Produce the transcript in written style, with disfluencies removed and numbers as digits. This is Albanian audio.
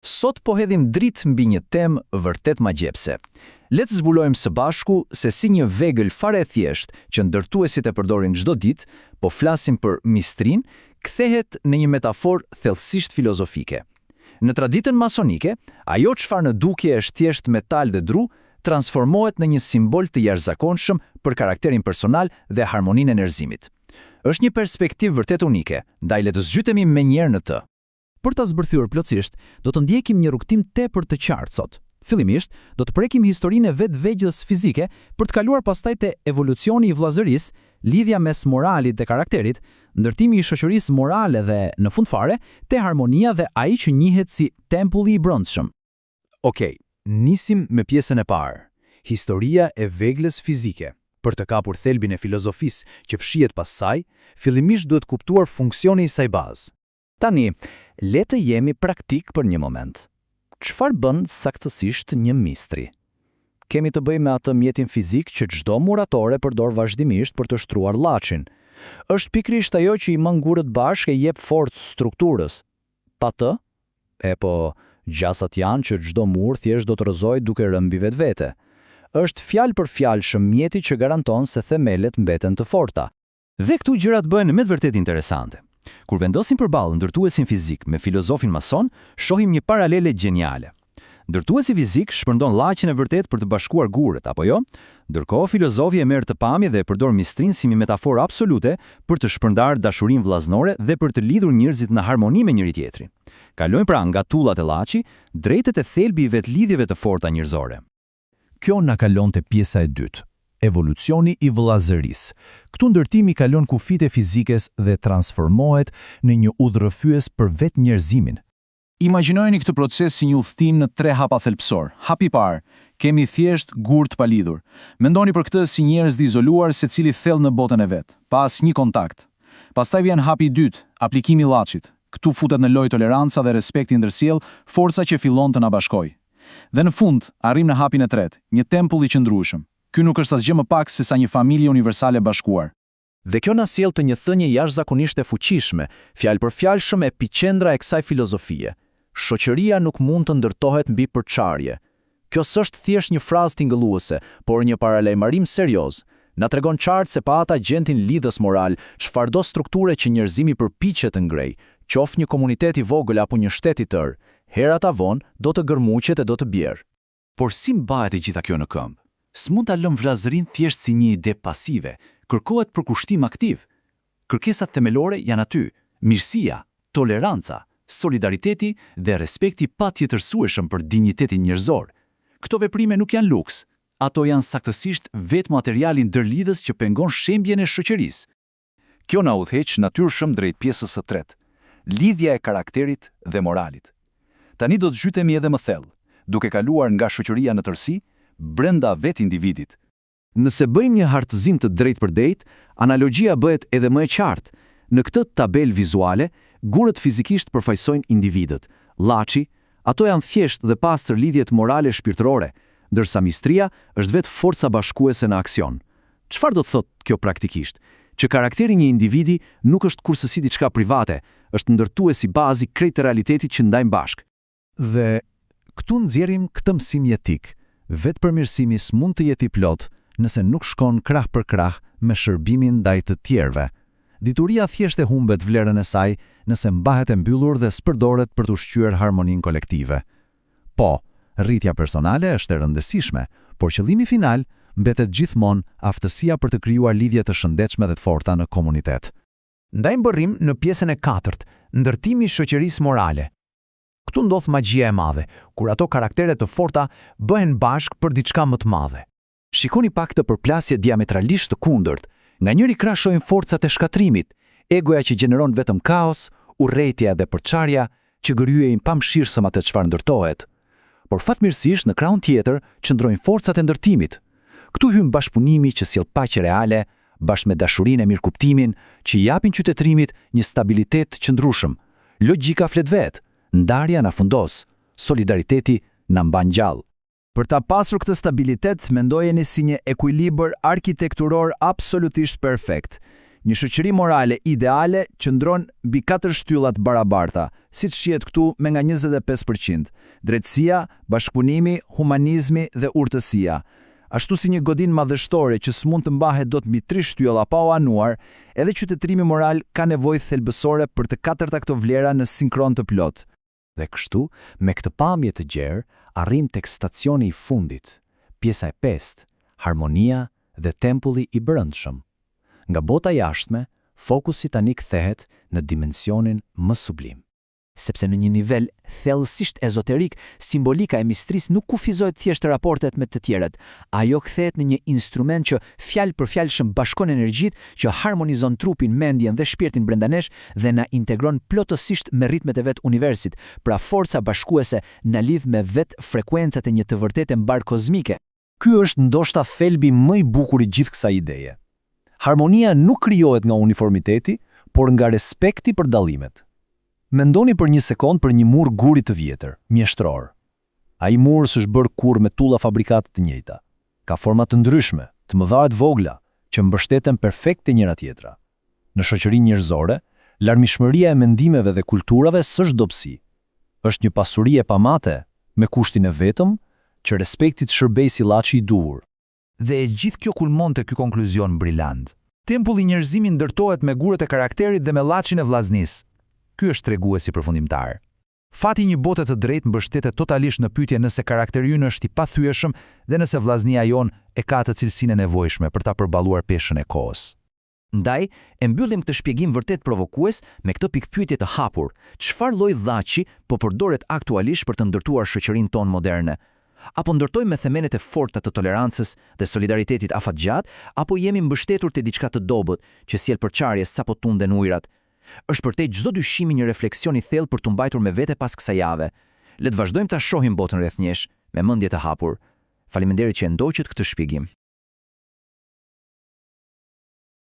Sot po hedhim dritë mbi një temë vërtet magjepse. Le të zbulojmë së bashku se si një vegël fare e thjeshtë që ndërtuesit e përdorin çdo ditë, po flasim për mistrin, kthehet në një metaforë thellësisht filozofike. Në traditën masonike, ajo çfarë në dukje është thjesht metal dhe dru, transformohet në një simbol të jashtëzakonshëm për karakterin personal dhe harmoninë e njerëzimit. Është një perspektivë vërtet unike, ndaj le të zhytemi menjëherë në të. Për ta zbërthyer plotësisht, do të ndjekim një rrugtim tepër të qartë sot. Fillimisht, do të prekim historinë e vetvegjëls fizike për të kaluar pastaj te evolucioni i vllazërisë, lidhja mes moralit dhe karakterit, ndërtimi i shoqërisë morale dhe, në fund fare, te harmonia dhe ai që njihet si tempulli i brendshëm. Okej, nisim me pjesën e parë. Historia e veglës fizike. Për të kapur thelbin e filozofisë që fshihet pas saj, fillimisht duhet kuptuar funksioni i saj bazë. Tani, le të jemi praktik për një moment. Çfarë bën saktësisht një mistri? Kemi të bëjmë me atë mjetin fizik që çdo muratore përdor vazhdimisht për të shtruar llaçin. Është pikërisht ajo që i mën gurët bashkë e jep forcë strukturës. Pa të? Gjasat janë që çdo mur thjesht do të rrëzojë duke rënë mbi vetvete. Është fjalë për fjalë mjeti që garanton se themelet mbeten të forta. Dhe këtu gjërat bëhen me të vërtet interesante. Kur vendosim përballë ndërtuesin fizik me filozofin mason, shohim një paralele gjeniale. Ndërtuesi fizik shpërndon llaçin e vërtet për të bashkuar gurët, apo jo? Ndërkohë filozofi e merr të pamje dhe e përdor mistrin si një metaforë absolute për të shpërndarë dashurinë vllazënore dhe për të lidhur njerëzit në harmoni me njëri tjetrin. Kalojmë pra nga tullat e llaçi drejt te thelbi i vetlidhjeve të forta njerëzore. Kjo na kalon te pjesa e dytë. Evolucioni i vëllazërisë. Këtu ndërtimi kalon kufijtë e fizikes dhe transformohet në një udhërrëfyes për vetë njerëzimin. Imagjinojeni këtë proces si një udhëtim në 3 hapa thelbësor. Hapi i parë, kemi thjesht gurë të palidhur. Mendoni për këtë si njerëz të izoluar secili thellë në botën e vet, pa asnjë kontakt. Pastaj vjen hapi i dytë, aplikimi i llaçit. Këtu futet në lojë toleranca dhe respekti ndërsjell, forca që fillon të na bashkojë. Dhe në fund, arrim në hapin e tretë, një tempull i qëndrueshëm. Ky nuk është asgjë më pak se sa një familje universale bashkuar. Dhe kjo na sjell të një thënie jashtëzakonisht e fuqishme, fjalë për fjalë epiqendra e kësaj filozofie. Shoqëria nuk mund të ndërtohet mbi përçarje. Kjo s'është thjesht një frazë tingëlluese, por një paralajmërim serioz. Na tregon qartë se pa ata agjentin lidhës moral, çfarëdo strukture që njerëzimi përpiqet të ngrejë, qoftë një komunitet i vogël apo një shtet i tërë, herat avon do të gërmuqet e do të bjerë. Por si mbahet e gjitha kjo në këmbë? S'mund ta lëm vllazërinë thjesht si një ide pasive, kërkohet përkushtim aktiv. Kërkesat themelore janë aty: mirësia, toleranca, solidariteti dhe respekti patjetërsueshëm për dinjitetin njerëzor. Këto veprime nuk janë luks, ato janë saktësisht vetë materiali ndërlidhës që pengon shembjen e shoqërisë. Kjo na udhëheq natyrshëm drejt pjesës së tretë, lidhja e karakterit dhe moralit. Tani do të zhytemi edhe më thellë, duke kaluar nga shoqëria në tërësi brenda vetë individit. Nëse bëjmë një hartëzim të drejtpërdrejtë, analogjia bëhet edhe më e qartë. Në këtë tabelë vizuale, gurët fizikisht përfaqësojnë individët. Llaçi, ato janë thjesht dhe pastër lidhjet morale shpirtërore, ndërsa mistria është vetë forca bashkuese në aksion. Çfarë do të thotë kjo praktikisht? Që karakteri një individi nuk është kurse diçka private, është ndërtues i bazë i krejt realitetit që ndajmë bashkë. Dhe këtu nxjerrim këtë mësim jetik. Vetë përmirësimi s'mund të jetë i plot nëse nuk shkon krah për krah me shërbimin ndaj të tjerëve. Dituria thjesht e humbet vlerën e saj nëse mbahet e mbyllur dhe s'përdoret për të ushqyer harmoninë kolektive. Po, rritja personale është e rëndësishme, por qëllimi final mbetet gjithmonë aftësia për të krijuar lidhje të shëndetshme dhe të forta në komunitet. Ndajmë bërrim në pjesën e 4, ndërtimi i shoqërisë morale. Këtu ndodh magjia e madhe, kur ato karaktere të forta bëhen bashkë për diçka më të madhe. Shikoni pak të përplasje diametralisht të kundërt. Nga njëri krah shohim forcat e shkatrimit, egoja që gjeneron vetëm kaos, urrëtia dhe përçarja që gërhyejnë pamshirshëm atë çfarë ndërtohet. Por fatmirësisht në krahun tjetër qëndrojnë forcat e ndërtimit. Këtu hyn bashkëpunimi që sjell paqe reale, bashkë me dashurinë e mirëkuptimin, që japin qytetërimit një stabilitet të qëndrueshëm. Logjika flet vetë. Ndarja na fundos, solidariteti na mban gjallë. Për ta pasur këtë stabilitet, mendojeni si një ekuilibër arkitekturor absolutisht perfekt. Një shoqëri morale ideale qëndron mbi 4 shtyllat barabarta, siç shihet këtu me nga 25%: drejtësia, bashkëpunimi, humanizmi dhe urtësia. Ashtu si një godinë madhështore që s'mund të mbahet dot mbi 3 shtylla pa u anuar, edhe qytetërimi moral ka nevojë thelbësore për të katërta këto vlera në sinkron të plot. Dhe kështu, me këtë pamje të gjerë, arrim tek stacioni i fundit, pjesa e 5, harmonia dhe tempulli i brendshëm. Nga bota jashtme, fokusi tani kthehet në dimensionin më sublim. Sepse në një nivel thellësisht ezoterik, simbolika e mistrisë nuk kufizohet thjesht raportet me të tjerët. Ajo kthehet në një instrument që fjalë për fjalë bashkon energjitë, që harmonizon trupin, mendjen dhe shpirtin brenda nesh dhe na integron plotësisht me ritmet e vet universit. Pra forca bashkuese na lidh me vet frekuencat e një të vërtetë mbar kozmike. Ky është ndoshta thelbi më i bukur i gjithë kësaj ideje. Harmonia nuk krijohet nga uniformiteti, por nga respekti për dallimet. Mendoni për një sekond për një mur guri të vjetër, mjeshtror. Ai mur s'është bërë kurrë me tulla fabrikate të njëjta. Ka forma të ndryshme, të mëdha e të vogla, që mbështeten perfekt te njëra tjetra. Në shoqërinë njerëzore, larmishmëria e mendimeve dhe kulturave s'është dobësi. Është një pasuri e pamate, me kushtin e vetëm që respekti të shërbejë si llaçi i duhur. Dhe e gjithë kjo kulmon te ky konkluzion brillant. Tempulli i njerëzimit ndërtohet me gurët e karakterit dhe me llaçin e vllaznisë. Ky është treguesi përfundimtar. Fati një bote të drejtë mbështetet totalisht në pyetje nëse karakteri ynë është i pathyeshëm dhe nëse vllaznia jon e ka atë cilësinë e nevojshme për ta përballuar peshën e kohës. Ndaj, e mbyllim këtë shpjegim vërtet provokues me këtë pikpyetje të hapur: çfarë lloj llaçi po përdoret aktualisht për të ndërtuar shoqërinë tonë moderne? Apo ndërtojmë me themenet e forta të tolerancës dhe solidaritetit afatgjat, apo jemi mbështetur te diçka të dobët që sjell përçarje sapo tunden ujërat? Është përtej çdo dyshimi një refleksion i thellë për të mbajtur me vete pas kësaj jave. Le të vazhdojmë ta shohim botën rreth nesh me mendje të hapur. Faleminderit që e ndoqët këtë shpjegim.